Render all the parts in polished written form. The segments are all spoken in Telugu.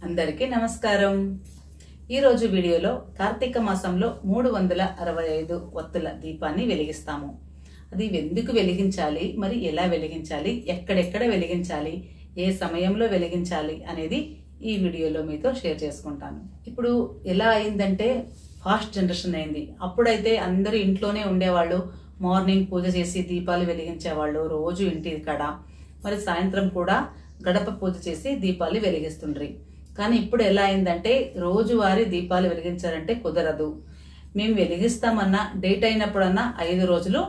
అందరికీ నమస్కారం। ఈ రోజు వీడియోలో కార్తీక మాసంలో 365 వత్తుల దీపాన్ని వెలిగిస్తాము। అది ఎందుకు వెలిగించాలి, మరి ఎలా వెలిగించాలి, ఎక్కడెక్కడ వెలిగించాలి, ఏ సమయంలో వెలిగించాలి అనేది ఈ వీడియోలో మీతో షేర్ చేసుకుంటాను। ఇప్పుడు ఎలా అయిందంటే ఫాస్ట్ జనరేషన్ అయింది। అప్పుడైతే అందరూ ఇంట్లోనే ఉండేవాళ్ళు, మార్నింగ్ పూజ చేసి దీపాలు వెలిగించేవాళ్ళు రోజు ఇంటి కాడ। మరి సాయంత్రం కూడా గడప పూజ చేసి దీపాలు వెలిగిస్తుండ్రి। కానీ ఇప్పుడు ఎలా అయిందంటే రోజువారీ దీపాలు వెలిగించాలంటే కుదరదు। మేము వెలిగిస్తామన్నా డేట్ అయినప్పుడన్నా 5 రోజులు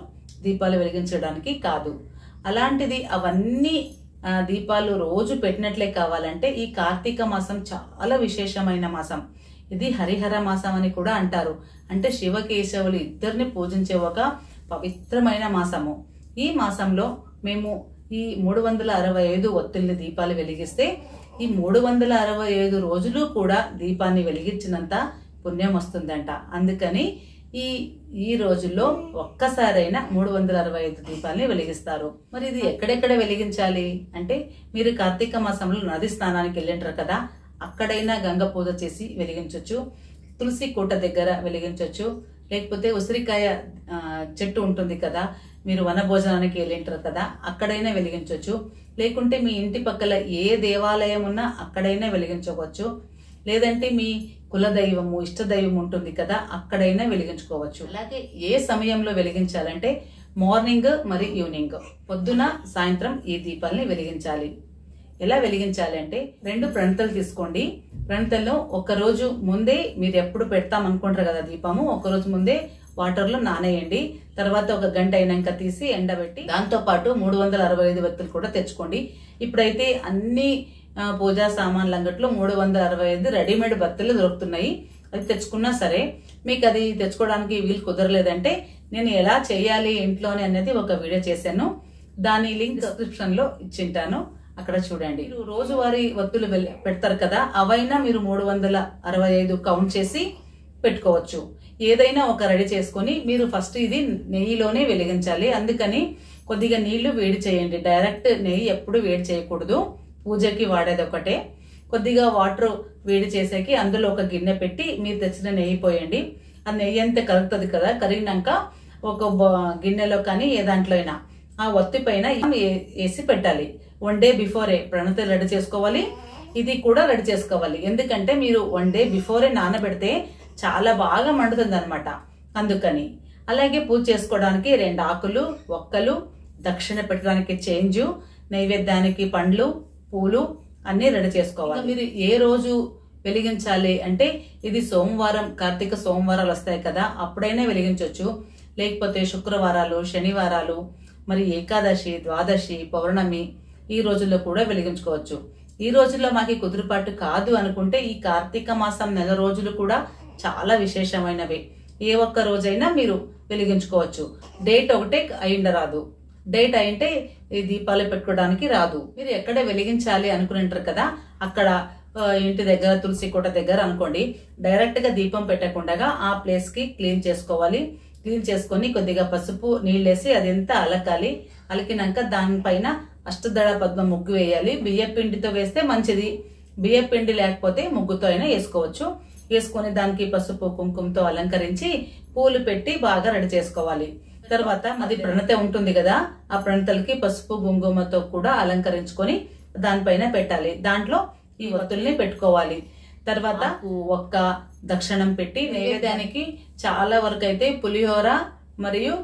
దీపాలు వెలిగించడానికి కాదు। అలాంటిది అవన్నీ దీపాలు రోజు పెట్టినట్లే కావాలంటే ఈ కార్తీక మాసం చాలా విశేషమైన మాసం। ఇది హరిహర మాసం అని కూడా అంటారు। అంటే శివకేశవులు ఇద్దరిని పూజించే ఒక పవిత్రమైన మాసము। ఈ మాసంలో మేము ఈ 365 ఒత్తుల్ని దీపాలు వెలిగిస్తే ఈ 365 రోజులు కూడా దీపాన్ని వెలిగించినంత పుణ్యం వస్తుందంట। అందుకని ఈ రోజుల్లో ఒక్కసారైనా 365 దీపాలని వెలిగిస్తారు। మరి ఇది ఎక్కడెక్కడ వెలిగించాలి అంటే మీరు కార్తీక మాసంలో నది స్నానానికి వెళ్ళింటారు కదా, అక్కడైనా గంగ పూజ చేసి వెలిగించవచ్చు, తులసి కోట దగ్గర వెలిగించవచ్చు, లేకపోతే ఉసిరికాయ చెట్టు ఉంటుంది కదా, మీరు వన భోజనానికి వెళ్ళింటారు కదా, అక్కడైనా వెలిగించవచ్చు, లేకుంటే మీ ఇంటి పక్కల ఏ దేవాలయం ఉన్నా అక్కడైనా వెలిగించుకోవచ్చు, లేదంటే మీ కులదైవము ఇష్టదైవం ఉంటుంది కదా, అక్కడైనా వెలిగించుకోవచ్చు। అలాగే ఏ సమయంలో వెలిగించాలంటే మార్నింగ్ మరి ఈవినింగ్, పొద్దున సాయంత్రం ఈ దీపాలని వెలిగించాలి। ఎలా వెలిగించాలి అంటే 2 ప్రణతలు తీసుకోండి। ప్రణతల్లో ఒక రోజు ముందే మీరు ఎప్పుడు పెడతాం అనుకుంటారు కదా దీపము, ఒక రోజు ముందే వాటర్ లో నానేయండి। తర్వాత ఒక గంట అయినాక తీసి ఎండబెట్టి దాంతో పాటు 365 వత్తులు కూడా తెచ్చుకోండి। ఇప్పుడైతే అన్ని పూజా సామాన్ల అంగట్లో 365 రెడీమేడ్ బత్తులు దొరుకుతున్నాయి, అది తెచ్చుకున్నా సరే మీకు అది తెచ్చుకోవడానికి వీలు కుదరలేదంటే నేను ఎలా చేయాలి ఇంట్లోనే అనేది ఒక వీడియో చేశాను, దాని లింక్ డిస్క్రిప్షన్ లో ఇచ్చింటాను, అక్కడ చూడండి। మీరు రోజువారీ వత్తులు పెడతారు కదా, అవైనా మీరు 365 కౌంట్ చేసి పెట్టుకోవచ్చు। ఏదైనా ఒక రెడీ చేసుకొని మీరు ఫస్ట్ ఇది నెయ్యిలోనే వెలిగించాలి। అందుకని కొద్దిగా నీళ్లు వేడి చేయండి, డైరెక్ట్ నెయ్యి ఎప్పుడు వేడి చేయకూడదు, పూజకి వాడేది ఒకటే। కొద్దిగా వాటర్ వేడి చేసేకి అందులో ఒక గిన్నె పెట్టి మీరు తెచ్చిన నెయ్యి పోయండి। ఆ నెయ్యి అంతా కలుగుతుంది కదా, కరిగినాక ఒక గిన్నెలో కానీ ఏ దాంట్లో అయినా ఆ ఒత్తి పైన వేసి పెట్టాలి। 1 డే బిఫోరే ప్రణతి రెడీ చేసుకోవాలి, ఇది కూడా రెడీ చేసుకోవాలి। ఎందుకంటే మీరు 1 డే బిఫోరే నానబెడితే చాలా బాగా మండుతుంది అనమాట, అందుకని। అలాగే పూజ చేసుకోవడానికి 2 ఆకులు, ఒక్కలు, దక్షిణ పెట్టడానికి చేంజు, నైవేద్యానికి పండ్లు, పూలు అన్ని రెడీ చేసుకోవాలి। మీరు ఏ రోజు వెలిగించాలి అంటే ఇది సోమవారం, కార్తీక సోమవారాలు వస్తాయి కదా, అప్పుడైనా వెలిగించవచ్చు, లేకపోతే శుక్రవారాలు, శనివారాలు, మరి ఏకాదశి, ద్వాదశి, పౌర్ణమి ఈ రోజుల్లో కూడా వెలిగించుకోవచ్చు। ఈ రోజుల్లో మాకు కుదురుపాటు కాదు అనుకుంటే ఈ కార్తీక మాసం నెల రోజులు కూడా చాలా విశేషమైనవి, ఏ ఒక్క రోజైనా మీరు వెలిగించుకోవచ్చు। డేట్ ఒకటే అయిండరాదు, డేట్ అయింటే ఈ దీపాలు పెట్టుకోవడానికి రాదు। మీరు ఎక్కడ వెలిగించాలి అనుకుంటారు కదా, అక్కడ ఇంటి దగ్గర తులసి కోట దగ్గర అనుకోండి, డైరెక్ట్ గా దీపం పెట్టకుండా ఆ ప్లేస్ కి క్లీన్ చేసుకోవాలి। క్లీన్ చేసుకొని కొద్దిగా పసుపు నీళ్ళేసి అదంతా అలకాలి, అలికినాక దానిపైన అష్టదళ పద్మ ముగ్గు వేయాలి। బియ్య పిండితో వేస్తే మంచిది, బియ్య పిండి లేకపోతే ముగ్గుతో అయినా వేసుకోవచ్చు। వేసుకొని దానికి పసుపు కుంకుమతో అలంకరించి పూలు పెట్టి బాగా రెడీ చేసుకోవాలి। తర్వాత అది ప్రణత ఉంటుంది కదా, ఆ ప్రణతలకి పసుపు కుంకుమతో కూడా అలంకరించుకొని దానిపైన పెట్టాలి, దాంట్లో ఈ ఒత్తుల్ని పెట్టుకోవాలి। తర్వాత ఒక్క దక్షిణం పెట్టి నైవేద్యానికి చాలా వరకు అయితే పులిహోర మరియు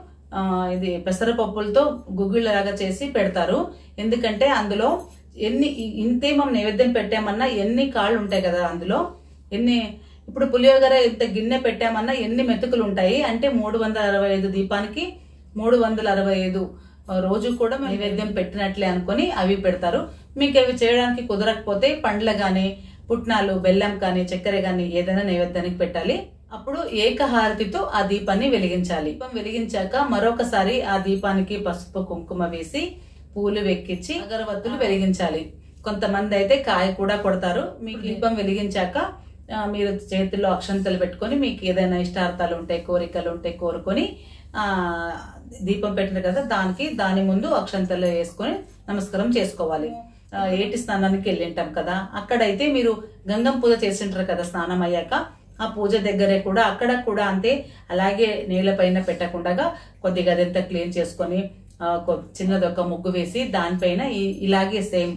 ఇది పెసరపప్పులతో గుగ్గిళ్ళలాగా చేసి పెడతారు। ఎందుకంటే అందులో ఇంతే మనం నైవేద్యం పెట్టామన్నా ఎన్ని కాళ్ళు ఉంటాయి కదా, అందులో ఇప్పుడు పులిహోర ఇంత గిన్నె పెట్టామన్నా ఎన్ని మెతుకులు ఉంటాయి అంటే 365 దీపానికి 365 రోజు కూడా నైవేద్యం పెట్టినట్లే అనుకుని అవి పెడతారు। మీకు అవి చేయడానికి కుదరకపోతే పండ్ల గాని, పుట్నాలు, బెల్లం కానీ, చక్కెర గాని ఏదైనా నైవేద్యానికి పెట్టాలి। అప్పుడు ఏకహారతితో ఆ దీపాన్ని వెలిగించాలి। దీపం వెలిగించాక మరొకసారి ఆ దీపానికి పసుపు కుంకుమ వేసి పూలు వెక్కించి అగరవత్తులు వెలిగించాలి। కొంతమంది అయితే కాయ కూడా కొడతారు। మీకు దీపం వెలిగించాక మీరు చేతిలో అక్షంతలు పెట్టుకొని మీకు ఏదైనా ఇష్టార్థాలు ఉంటాయి, కోరికలు ఉంటాయి, కోరుకొని దీపం పెట్టిన కదా దాని ముందు అక్షంతలు వేసుకొని నమస్కారం చేసుకోవాలి। ఏటి స్నానానికి వెళ్ళింటాం కదా, అక్కడైతే మీరు గంగం పూజ చేసింటారు కదా స్నానం అయ్యాక. ఆ పూజ దగ్గరే కూడా అక్కడ కూడా అంతే, అలాగే నేల పైన పెట్టకుండా కొద్దిగా అదంతా క్లీన్ చేసుకొని చిన్నదొక ముగ్గు వేసి దానిపైన ఇలాగే సేమ్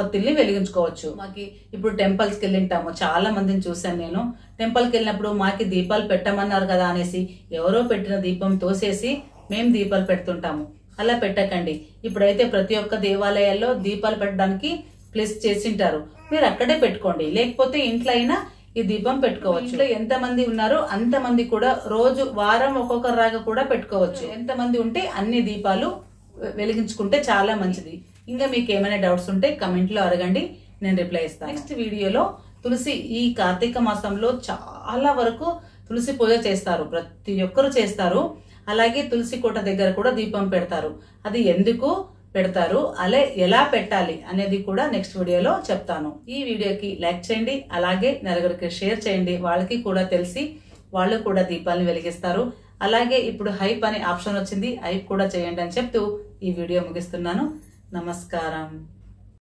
ఒత్తిల్ని వెలిగించుకోవచ్చు. మాకి ఇప్పుడు టెంపుల్స్కి వెళ్ళింటాము, చాలా మందిని చూసాను నేను. టెంపుల్కి వెళ్ళినప్పుడు మాకి దీపాలు పెట్టమన్నారు కదా అనేసి ఎవరో పెట్టిన దీపం తోసేసి మేము దీపాలు పెడుతుంటాము. అలా పెట్టకండి. ఇప్పుడైతే ప్రతి ఒక్క దేవాలయాల్లో దీపాలు పెట్టడానికి ప్లేస్ చేసింటారు, మీరు అక్కడే పెట్టుకోండి. లేకపోతే ఇంట్లో అయినా ఈ దీపం పెట్టుకోవచ్చు. ఇంట్లో ఎంతమంది ఉన్నారో అంతమంది కూడా రోజు వారం ఒక్కొక్క రాగా కూడా పెట్టుకోవచ్చు. ఎంతమంది ఉంటే అన్ని దీపాలు వెలిగించుకుంటే చాలా మంచిది. ఇంకా మీకు ఏమైనా డౌట్స్ ఉంటే కమెంట్ లో అడగండి, నేను రిప్లై ఇస్తాను. నెక్స్ట్ వీడియోలో తులసి, ఈ కార్తీక మాసంలో చాలా వరకు తులసి పూజ చేస్తారు, ప్రతి ఒక్కరు చేస్తారు. అలాగే తులసి కోట దగ్గర కూడా దీపం పెడతారు. అది ఎందుకు పెడతారు, అలా ఎలా పెట్టాలి అనేది కూడా నెక్స్ట్ వీడియోలో చెప్తాను. ఈ వీడియోకి లైక్ చేయండి, అలాగే నలుగురికి షేర్ చేయండి, వాళ్ళకి కూడా తెలిసి వాళ్ళు కూడా దీపాలను వెలిగిస్తారు. అలాగే ఇప్పుడు హైప్ అనే ఆప్షన్ వచ్చింది, హైప్ కూడా చేయండి అని చెప్తూ ఈ వీడియో ముగిస్తున్నాను. నమస్కారం.